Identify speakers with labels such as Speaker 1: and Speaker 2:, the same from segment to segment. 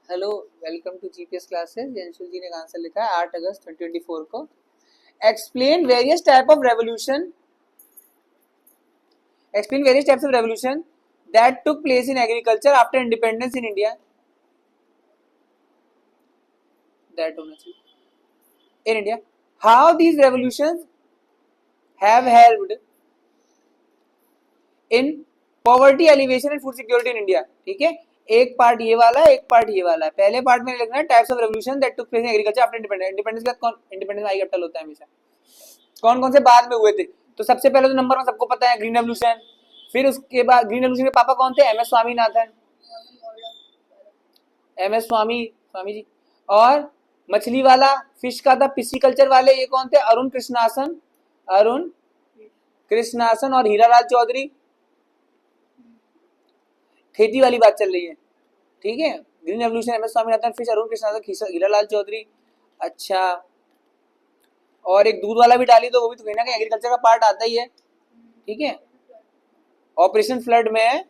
Speaker 1: Hello, welcome to GPS classes. Anshul ji ने answer लिखा है 8 अगस्त 2024 को। Explain various type of revolution explain various types of revolution that took place in agriculture after independence in India. That होना चाहिए in India. How these revolutions have helped in poverty alleviation and food security in India. ठीक है, एक part ये वाला है, एक part ये वाला है। पहले पार्ट में लिखना है types of revolution that took place in agriculture after independence. Independence के बाद कौन इंडिपेंडेंस आई कैपिटल होता है हमेशा। कौन कौन से बाद में हुए थे? तो सबसे पहले तो नंबर में सबको पता है, ग्रीन रेवोल्यूशन। फिर उसके बाद ग्रीन रेवोल्यूशन के पापा कौन थे? MS Swaminathan, MS Swami ji. और मछली वाला, फिश का था, पिस्सीकल्चर वाले ये कौन थे? अरुण कृष्णासन और हीरालाल चौधरी। खेती वाली बात चल रही है, ठीक है। Green revolution MS Swaminathan, fish Arun Krishnasan, Hiralal Chaudhary. अच्छा, और एक दूध वाला भी डाली तो वो भी तो कहीं ना कहीं एग्रीकल्चर का पार्ट आता ही है, ठीक है। ऑपरेशन फ्लड में,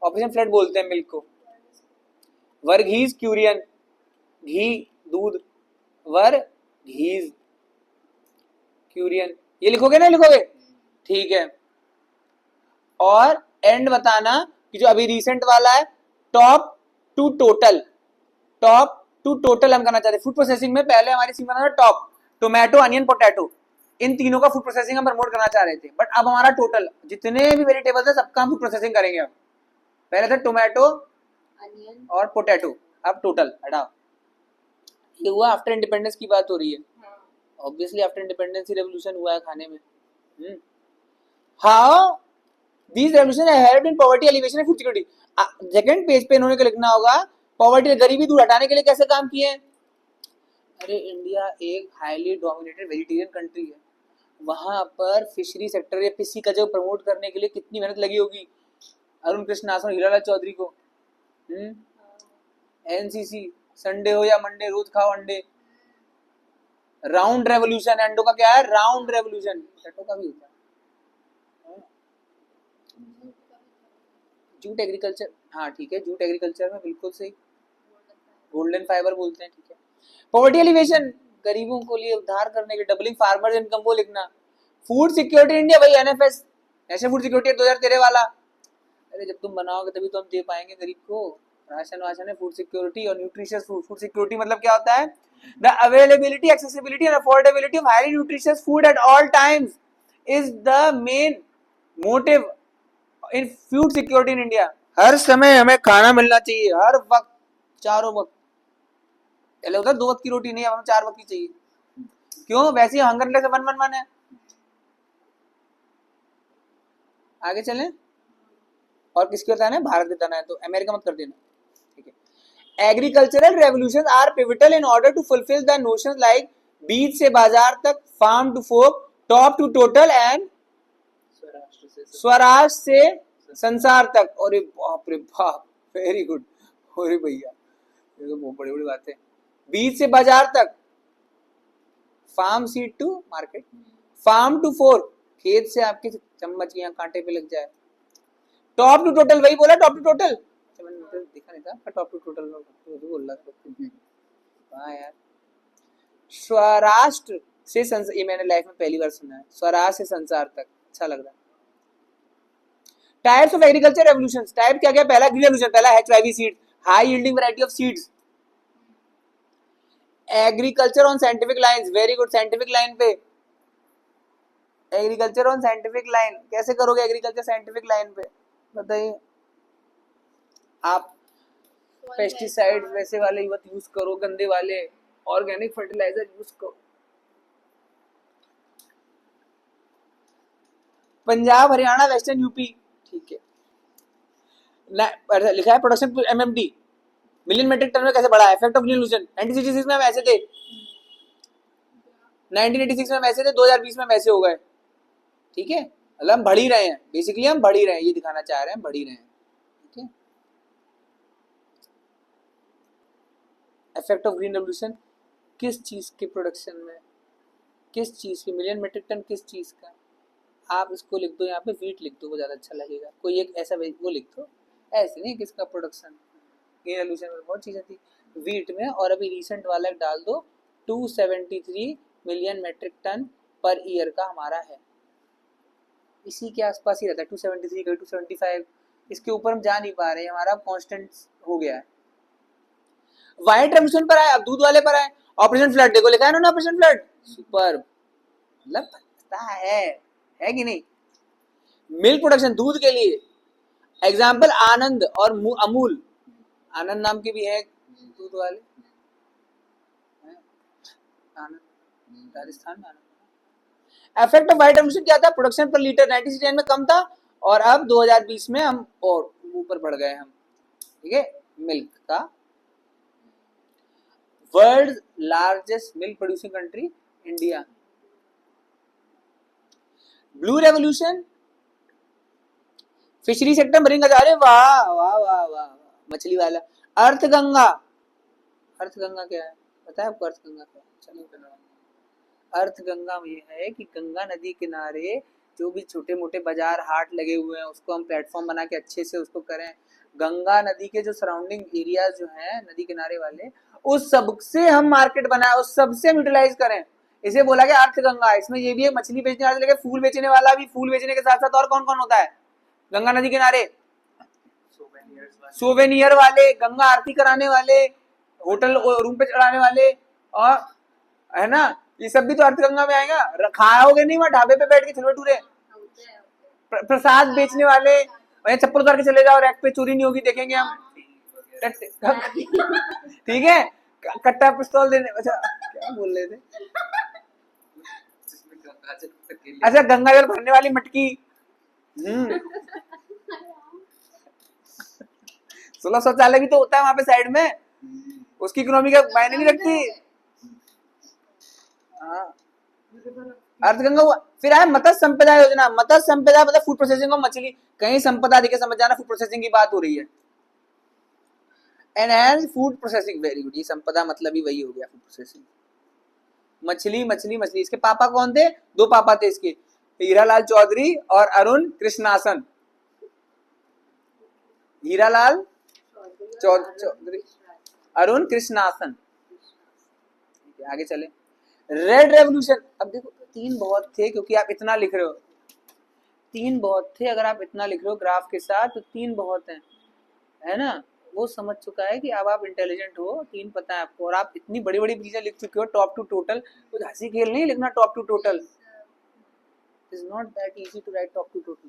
Speaker 1: ऑपरेशन फ्लड बोलते हैं मिल्क को। वर्गीज क्यूरियन, घी दूध, वर्गीज क्यूरियन। ये लिखोगे ना, लिखोगे, ठीक है। और एंड बताना कि जो अभी रिसेंट वाला है टॉप टू टोटल हम करना चाहते हैं फूड प्रोसेसिंग में। पहले हमारी सीमा था टॉप, टोमेटो, अनियन, पोटैटो, इन तीनों का फूड प्रोसेसिंग हम प्रमोट करना चाह रहे थे। बट अब हमारा टोटल जितने भी वेजिटेबल्स है सबका हम फूड प्रोसेसिंग करेंगे। अब पहले था टोमेटो, अनियन और पोटैटो, अब टोटल हटाओ। ये हुआ आफ्टर इंडिपेंडेंस की बात हो रही है, ऑब्वियसली आफ्टर इंडिपेंडेंस ही रेवोल्यूशन हुआ है खाने में। How these revolution have helped in poverty alleviation and food security. Second page पे इन्होंने लिखना होगा पॉवर्टी, गरीबी दूर हटाने के लिए कैसे काम किए हैं। अरे इंडिया एक हाईली डोमिनेटेड वेजिटेरियन कंट्री है, वहां पर फिशरी सेक्टर या फिशी का जो प्रमोट करने के लिए कितनी मेहनत लगी होगी अरुण कृष्णासन, हीरालाल चौधरी को। एनसीसी, संडे हो या मंडे रोज खाओ अंडे। राउंड रेवोल्यूशन, अंडों का क्या है? Round revolution. टटो का भी होता है। जूट एग्रीकल्चर, हाँ ठीक है, जूट एग्रीकल्चर में बिल्कुल सही, गोल्डन फाइबर बोलते हैं, ठीक है। पॉवर्टी एलिवेशन, गरीबों को लिए उद्धार करने के, डबलिंग फार्मर्स इनकम वो लिखना। फूड सिक्योरिटी इंडिया, भाई एनएफएस, नेशनल फूड सिक्योरिटी 2013 वाला। अरे जब तुम बनाओगे तभी तो हम दे पाएंगे गरीब को। राशन वाशन है, फूड सिक्योरिटी और न्यूट्रिशियस फूड। फूड सिक्योरिटी मतलब क्या होता है? The availability, accessibility and affordability of highly nutritious food at all times is the main motive in food security in India. हर समय हमें खाना मिलना चाहिए, हर वक्त, चारों वक्त। पहले होता 2 वक्त की रोटी, नहीं, अब हमें 4 वक्त की चाहिए। क्यों? वैसे ही हंगर इंडेक्स 111 है। आगे चलें, और किसके बताना है? भारत बताना है, तो अमेरिका मत कर देना, ठीक है। Agricultural revolution are pivotal in order to fulfil the notions like बीज से बाजार तक, farm to fork, top to total and स्वराज से संसार तक। अरे बाप रे बाप, वेरी गुड। अरे भैया ये तो बहुत बड़ी बड़ी बात है। बीज से बाजार तक, farm seed to market, farm to fork, खेत से आपके चम्मच यहाँ कांटे पे लग जाए। टॉप टू टोटल, वही बोला टॉप टू टोटल, मैंने दिखा नहीं था टॉप टू टोटल बोल रहा था। हाँ यार, स्वराष्ट्र से संसार, ये मैंने लाइफ में पहली बार सुना है, स्वराज से संसार तक, अच्छा लग रहा है। Types of agriculture revolution, type क्या क्या? पहला ग्रीन रेवोल्यूशन, पहला HYV seed, high yielding variety of seeds. Agriculture on scientific lines, very good, scientific line पे। एग्रीकल्चर ऑन साइंटिफिक लाइन, कैसे करोगे एग्रीकल्चर साइंटिफिक लाइन पे, बताइए आप। पेस्टिसाइड वैसे वाले मत यूज करो, गंदे वाले, ऑर्गेनिक फर्टिलाइजर यूज करो। पंजाब, हरियाणा, वेस्टर्न यूपी, ठीक है। लिखा है production MMT, million metric tonne में कैसे बढ़ा है? इफेक्ट ऑफ रिवोल्यूशन, 1966 में हम ऐसे थे, 1986 में हम ऐसे थे, 2020 में हम ऐसे हो गए, ठीक है। मतलब हम बढ़ ही रहे हैं, बेसिकली हम बढ़ ही रहे हैं, ये दिखाना चाह रहे हैं, बढ़ ही रहे हैं, ठीक है। इफेक्ट ऑफ ग्रीन रेवोल्यूशन किस चीज के प्रोडक्शन में, किस चीज की? मिलियन मेट्रिक टन किस चीज का? आप इसको लिख दो यहाँ पे, वीट लिख दो, वो ज्यादा अच्छा लगेगा। कोई एक ऐसा वो लिख दो, ऐसे नहीं किसका प्रोडक्शन। ग्रीन रेवोल्यूशन में बहुत चीजें थी वीट में, और अभी रिसेंट वाला एक डाल दो 273 million metric tonne per year का हमारा है, इसी के आसपास ही रहता है 273 कभी 275, इसके ऊपर हम जा नहीं पा रहे हैं, हमारा कांस्टेंट हो गया है। व्हाइट रेवोल्यूशन पर आए, अब दूध वाले पर आए, ऑपरेशन फ्लड देखो लिखा है ना ऑपरेशन फ्लड, सुपर, मतलब पता है कि नहीं। मिल्क प्रोडक्शन दूध के लिए एग्जाम्पल आनंद और अमूल, आनंद नाम के भी है दूध वाले, आनंद राजस्थान में आनंद। इफेक्ट ऑफ व्हाइट रेवोल्यूशन क्या था, प्रोडक्शन पर लीटर 1969 में कम था और अब 2020 में हम और ऊपर बढ़ गए हम, ठीक है। मिल्क का world largest milk producing country India. Blue revolution fishery sector marine, अरे वाह वाह वाह वाह, मछली वाला। अर्थ गंगा, अर्थ गंगा क्या है पता है आपको, अर्थ गंगा क्या है, चलो अर्थ गंगा ये है कि गंगा नदी किनारे जो भी छोटे मोटे बाजार हाट लगे हुए हैं उसको हम प्लेटफॉर्म बना के अच्छे से उसको करें, गंगा नदी के जो सराउंडिंग एरिया जो हैं नदी किनारे वाले, उस सब से हम मार्केट बनाए, उस सब से यूटिलाइज करें, इसे बोला गया अर्थ गंगा। इसमें ये भी है मछली बेचने वाले लेके फूल बेचने वाला भी, फूल बेचने के साथ साथ और कौन कौन होता है गंगा नदी किनारे, सोवेनियर वाले, गंगा आरती कराने वाले, होटल रूम पे चढ़ाने वाले, और है ना, ये सब भी तो अर्थ गंगा में आएगा। खाओगे नहीं वहां ढाबे पे बैठ के छुरे टूरे, प्रसाद बेचने वाले, वही चप्पल उतार के चले जाओ, रैक पे चोरी नहीं होगी, देखेंगे हम, ठीक है। कट्टा पिस्तौल देने, अच्छा क्या बोल रहे थे, अच्छा गंगा जल भरने वाली मटकी, 16 शौचालय भी तो होता है वहां पे साइड में, उसकी इकोनॉमी का मायने नहीं रखती। हाँ अर्थगंगा हुआ। फिर आया मत्स्य संपदा योजना, मत्स्य संपदा मतलब फूड प्रोसेसिंग और मछली, कहीं संपदा दिखे समझ जाना फूड प्रोसेसिंग की बात हो रही है। Enhance food processing, very good, ये संपदा मतलब ही वही हो गया फूड प्रोसेसिंग। मछली मछली मछली, इसके पापा कौन थे, दो पापा थे इसके, हीरालाल चौधरी और अरुण कृष्णासन, हीरालाल चौधरी अरुण कृष्णासन। आगे चले, रेड रेवोल्यूशन, अब देखो तीन बहुत थे क्योंकि आप इतना लिख रहे हो, तीन बहुत थे, अगर आप इतना लिख रहे हो ग्राफ के साथ तो तीन बहुत हैं, है ना, वो समझ चुका है कि अब आप इंटेलिजेंट हो, तीन पता है आपको, और आप इतनी बड़ी बड़ी चीजें लिख चुके हो, टॉप टू टोटल, कुछ हंसी खेल नहीं लिखना top to total, is not that easy to write top to total.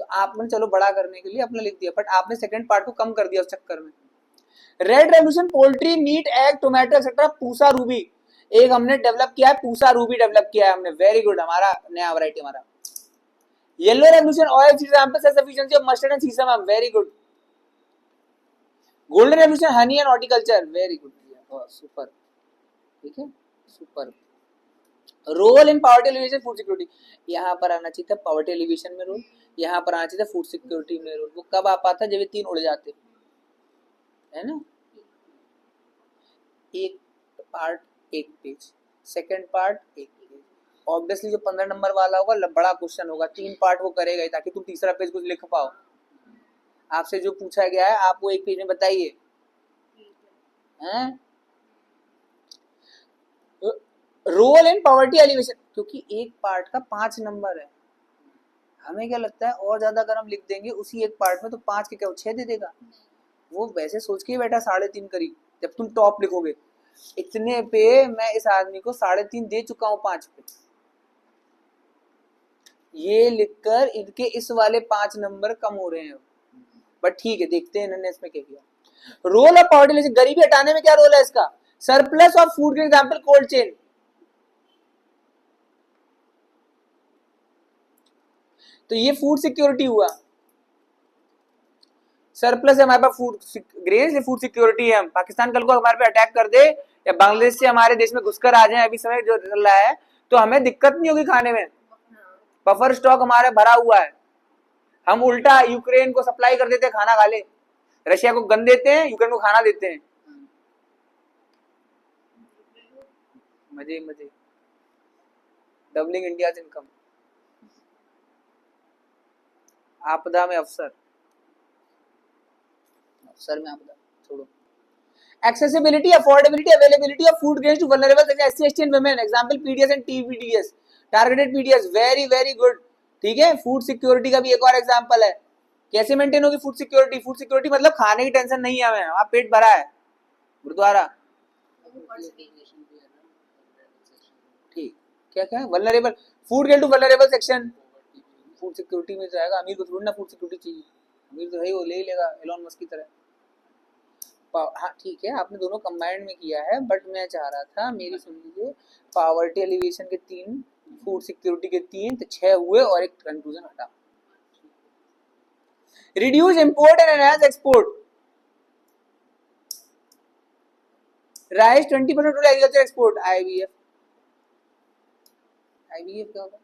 Speaker 1: तो आपने चलो बड़ा करने के लिए अपना लिख दिया, बट आपने सेकंड पार्ट को कम कर दिया उस चक्कर में। Red revolution poultry, meat, egg, tomato etcetera, Pusa Ruby, एक हमने डेवलप किया है, पूसा रूबी डेवलप किया है हमने, वेरी गुड, हमारा नया वैरायटी हमारा। Yellow revolution oil example sufficiency of mustard and sesame, very good. Golden revolution honey and horticulture, very good, super, ठीक है, super. Role in poverty alleviation food security, यहाँ पर आना चाहिए था पॉवर्टी एलिवेशन में रोल, यहाँ पर आना चाहिए था फूड सिक्योरिटी में रोल, वो कब आ पाता जब ये तीन उड़ जाते, है ना। एक पार्ट एक पेज, सेकंड पार्ट एक पेज, ऑब्वियसली जो 15 नंबर वाला होगा बड़ा क्वेश्चन होगा, तीन पार्ट वो करेगा ताकि तुम तीसरा पेज कुछ लिख पाओ। आपसे जो पूछा गया है आप वो एक पेज में बताइए, हैं। रोल इन पॉवर्टी एलिवेशन, क्योंकि एक पार्ट का 5 नंबर है, हमें क्या लगता है और ज्यादा अगर हम लिख देंगे उसी एक पार्ट में तो 5 के क्या 6 दे देगा, वो वैसे सोच के ही बैठा 3.5 करी, जब तुम टॉप लिखोगे इतने पे मैं इस आदमी को 3.5 दे चुका हूं 5 पे, ये लिखकर इनके इस वाले 5 नंबर कम हो रहे हैं, बट ठीक है देखते हैं इन्होंने इसमें क्या किया। रोल ऑफ पॉवर्टी, गरीबी हटाने में क्या रोल है इसका, सरप्लस ऑफ फूड के एग्जांपल कोल्ड चेन, तो ये फूड सिक्योरिटी हुआ, सरप्लस है हमारे पास फूड ग्रेन से फूड सिक्योरिटी है। हम पाकिस्तान कल को हमारे पे अटैक कर दे या बांग्लादेश से हमारे देश में घुसकर आ जाए, अभी समय जो चल रहा है, तो हमें दिक्कत नहीं होगी खाने में, बफर स्टॉक हमारा भरा हुआ है, हम उल्टा यूक्रेन को सप्लाई कर देते हैं, खाना खा ले, रशिया को गन देते हैं, यूक्रेन को खाना देते हैं, मजे मजे, डबलिंग इंडिया इनकम, आपदा में अवसर, अवसर में आपदा, छोड़ो। Accessibility, affordability, availability of food grains to vulnerable such as SC, ST and women. Example PDS and TPDS. Targeted PDS, very very good. ठीक है, फूड सिक्योरिटी का भी एक और एग्जांपल है। कैसे मेंटेन होगी फूड सिक्योरिटी? फूड सिक्योरिटी मतलब खाने की टेंशन नहीं है हमें, वहां पेट भरा है। गुरुद्वारा ठीक, क्या क्या vulnerable food get to vulnerable section, food security में जाएगा। अमीर को थोड़ी ना फूड सिक्योरिटी चाहिए, अमीर तो है ही, वो ले ही लेगा एलोन मस्क की तरह। हाँ ठीक है, आपने दोनों कंबाइंड में किया है, बट मैं चाह रहा था, मेरी सुन लीजिए, पावर्टी एलिवेशन के 3, फूड सिक्योरिटी के 3, तो 6 हुए और एक कंक्लूजन हटा। Reduce import and enhance export, rise 20% total agriculture export, IVF. IVF क्या होता है?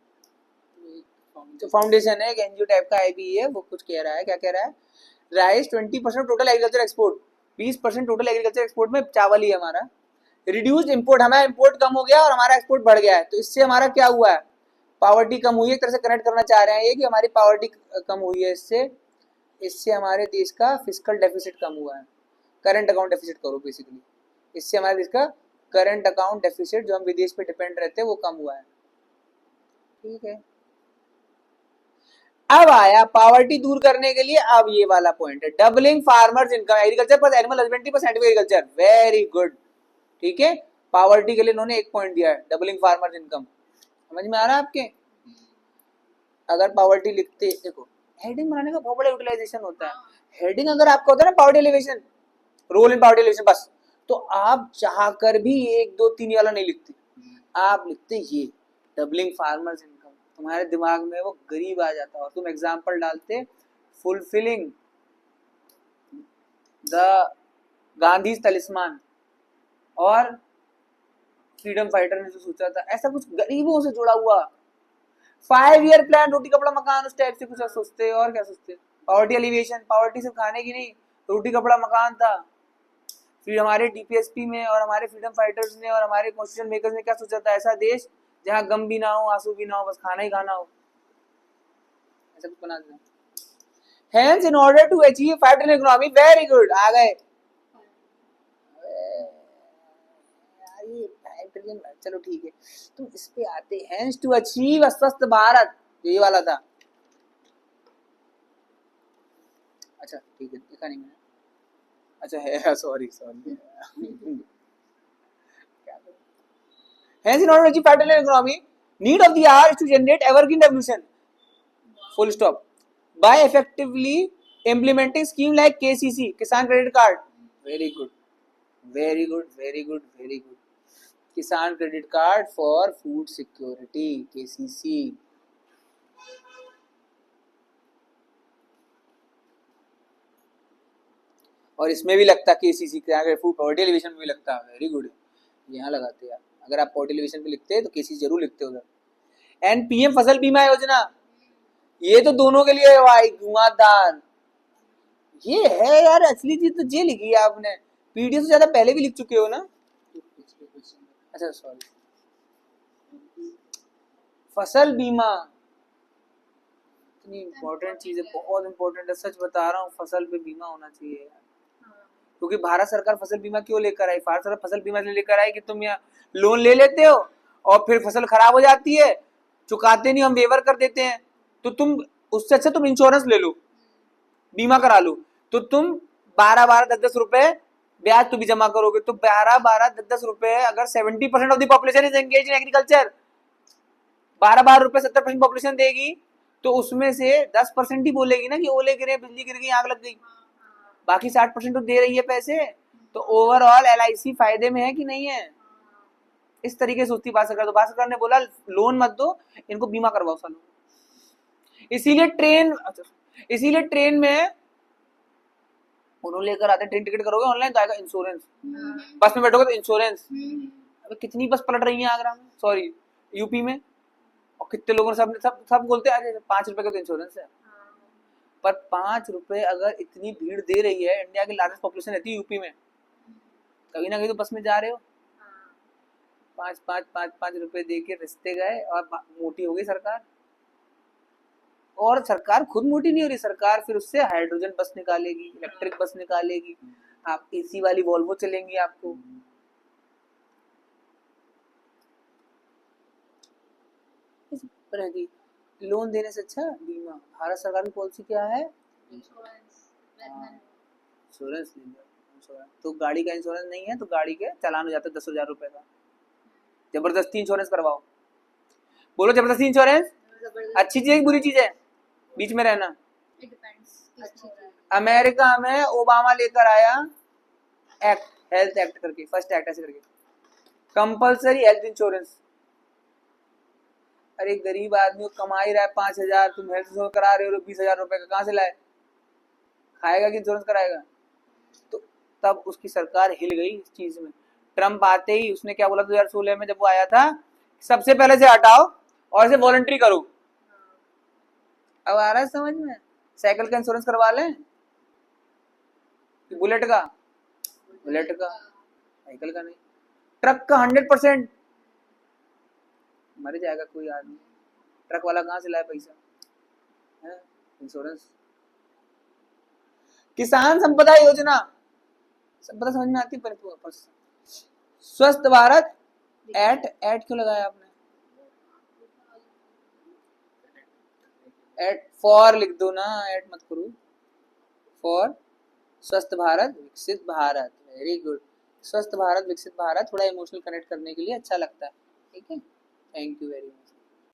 Speaker 1: जो फाउंडेशन है, एक एनजीओ टाइप का आईबीएफ, वो कुछ कह रहा है, क्या कह रहा है? Rise 20% total agriculture export, 20% total agriculture export में चावल ही है हमारा। रिड्यूस्ड इंपोर्ट, हमारा इंपोर्ट कम हो गया और हमारा एक्सपोर्ट बढ़ गया है, तो इससे हमारा क्या हुआ है? पावर्टी कम हुई है। एक तरह से कनेक्ट करना चाह रहे हैं ये कि हमारी पावर्टी कम हुई है, इससे हमारे देश का फिस्कल डेफिसिट कम हुआ है। करंट अकाउंट डेफिसिट करो बेसिकली, इससे हमारे देश का करंट अकाउंट डेफिसिट, जो हम विदेश पे डिपेंड रहते हैं, वो कम हुआ है। ठीक है, अब आया पावर्टी दूर करने के लिए, अब ये वाला पॉइंट है, doubling farmers income, agriculture plus animal husbandry plus scientific agriculture, very good. ठीक है, पावर्टी के लिए इन्होंने एक पॉइंट दिया है, डबलिंग फार्मर्स इनकम। समझ में आ रहा है आपके? अगर पावर्टी लिखते, देखो हेडिंग बनाने का बहुत बड़ा यूटिलाइजेशन होता है। हेडिंग अगर आपका होता है ना poverty alleviation, role in poverty alleviation, बस, तो आप चाहकर भी 1 2 3 वाला नहीं लिखते, आप लिखते ये डबलिंग फार्मर्स इनकम, तुम्हारे दिमाग में वो गरीब आ जाता और तुम एग्जाम्पल डालते फुलफिलिंग द गांधी तलिस्मान और फ्रीडम फाइटर ने जो सोचा था, ऐसा कुछ गरीबों से जुड़ा हुआ 5 ईयर प्लान, रोटी कपड़ा मकान, उस टाइप से कुछ सोचते। और क्या सोचते? पावर्टी एलिवेशन, पावर्टी सिर्फ खाने की नहीं, रोटी कपड़ा मकान था। फिर हमारे डीपीएसपी में और हमारे फ्रीडम फाइटर्स ने और हमारे कॉन्स्टिट्यूशन मेकर्स ने क्या सोचा था? ऐसा देश जहाँ गम भी ना हो, आंसू भी ना हो, बस खाना ही खाना हो, ऐसा कुछ बना देना। Hence, in order to achieve 5 trillion economy, very good, आ गए। चलो ठीक है, तुम इस पे आते हैं। Hence to achieve स्वस्थ भारत, ये वाला था। अच्छा ठीक है, देखा नहीं मैंने। अच्छा है, sorry sorry. Hence, in order to achieve 5 trillion economy, need of the hour is to generate evergreen revolution. Full stop. By effectively implementing scheme like KCC, Kisan Credit Card. Very good, very good, very good, very good. Kisan Credit Card for food security, KCC. और इसमें भी लगता KCC, food poverty alleviation में भी लगता, very good, यहाँ लगाते हैं। अगर आप पॉवर्टी एलिवेशन पे लिखते हैं तो केसीसी जरूर लिखते उधर। एंड पीएम फसल बीमा योजना, ये तो दोनों के लिए है भाई, धुआंधार। ये है यार असली चीज, तो ये लिखी है आपने, पीडीएफ से ज्यादा पहले भी लिख चुके हो ना। अच्छा सॉरी, फसल बीमा इतनी इम्पोर्टेंट चीज है, बहुत इम्पोर्टेंट है, सच बता रहा हूँ, फसल पे बीमा होना चाहिए यार। क्योंकि भारत सरकार फसल बीमा क्यों लेकर आई? भारत सरकार फसल बीमा लेकर आई कि तुम यहाँ लोन ले लेते हो और फिर फसल खराब हो जाती है, चुकाते नहीं, हम वेवर कर देते हैं, तो तुम उससे अच्छा तुम इंश्योरेंस ले लो, बीमा करा लो, तो तुम 12-12, 10-10 रुपए ब्याज तो भी जमा करोगे, तो 12-12, 10-10 रुपए, अगर 70% of the population is engage in agriculture, 12-12 रुपए 70% पॉपुलेशन देगी, तो उसमें से 10% ही बोलेगी ना कि ओले गिरे, बिजली गिर गई, आग लग गई, बाकी 60% तो दे रही है पैसे। तो ओवरऑल एलआईसी फायदे में है कि नहीं है? इस तरीके से सोचती भारत सरकार। तो भारत सरकार ने बोला लोन मत दो, इनको बीमा करवाओ सालों। इसीलिए ट्रेन में उन्होंने लेकर आते, ट्रेन टिकट करोगे ऑनलाइन तो आएगा इंश्योरेंस, बस में बैठोगे तो इंश्योरेंस। अबे कितनी बस पलट रही है आगरा में, सॉरी यूपी में, और कितने लोगों ने सब बोलते हैं अरे 5 रुपए का तो इंश्योरेंस है, पर 5 रुपए अगर इतनी भीड़ दे रही है, इंडिया की लार्जेस्ट पॉपुलेशन रहती है यूपी में, कहीं ना कहीं तो बस में जा रहे हो, 5 रुपए दे के रिश्ते गए और मोटी हो गई सरकार। और सरकार खुद मोटी नहीं हो रही, सरकार फिर उससे हाइड्रोजन बस निकालेगी, इलेक्ट्रिक बस निकालेगी, आप एसी वाली वॉल्वो चलेंगी आपको। इस तरह की लोन देने से अच्छा बीमा। भारत सरकार की पॉलिसी क्या है?
Speaker 2: इंश्योरेंस
Speaker 1: इंश्योरेंस ले लो। इंश्योरेंस तो गाड़ी का इंश्योरेंस नहीं है तो गाड़ी के चालान हो जाता है 10,000 रुपए का। जबरदस्ती इंश्योरेंस करवाओ। बोलो जबरदस्ती इंश्योरेंस अच्छी चीज है कि बुरी चीज है? बीच में रहना।
Speaker 2: इट डिपेंड्स अच्छी चीज।
Speaker 1: अमेरिका में ओबामा लेकर आया एक्ट, हेल्थ एक्ट करके, फर्स्ट एक्ट ऐसे करके, कंपलसरी हेल्थ इंश्योरेंस। अरे गरीब आदमी को कमा ही रहा है 5,000, तुम हेल्थ इंश्योरेंस करा रहे हो 20,000 रुपए का, कहाँ से लाए? खाएगा कि इंश्योरेंस कराएगा? तो तब उसकी सरकार हिल गई इस चीज में। ट्रम्प आते ही उसने क्या बोला 2016 में जब वो आया था, सबसे पहले से हटाओ और इसे वॉलंटरी करो। अब आ रहा है समझ में? साइकिल का इंश्योरेंस करवा लें, बुलेट का? बुलेट का, साइकिल का नहीं। ट्रक का 100% मर जाएगा कोई आदमी, ट्रक वाला कहाँ से लाए पैसा? है इंश्योरेंस। किसान संपदा योजना, संपदा समझ में आती पर स्वस्थ भारत एट क्यों लगाया आपने? एट फॉर लिख दो ना, एट मत करो। फॉर स्वस्थ भारत विकसित भारत, वेरी गुड। स्वस्थ भारत विकसित भारत थोड़ा इमोशनल कनेक्ट करने के लिए अच्छा लगता है, ठीक है। Thank you very much.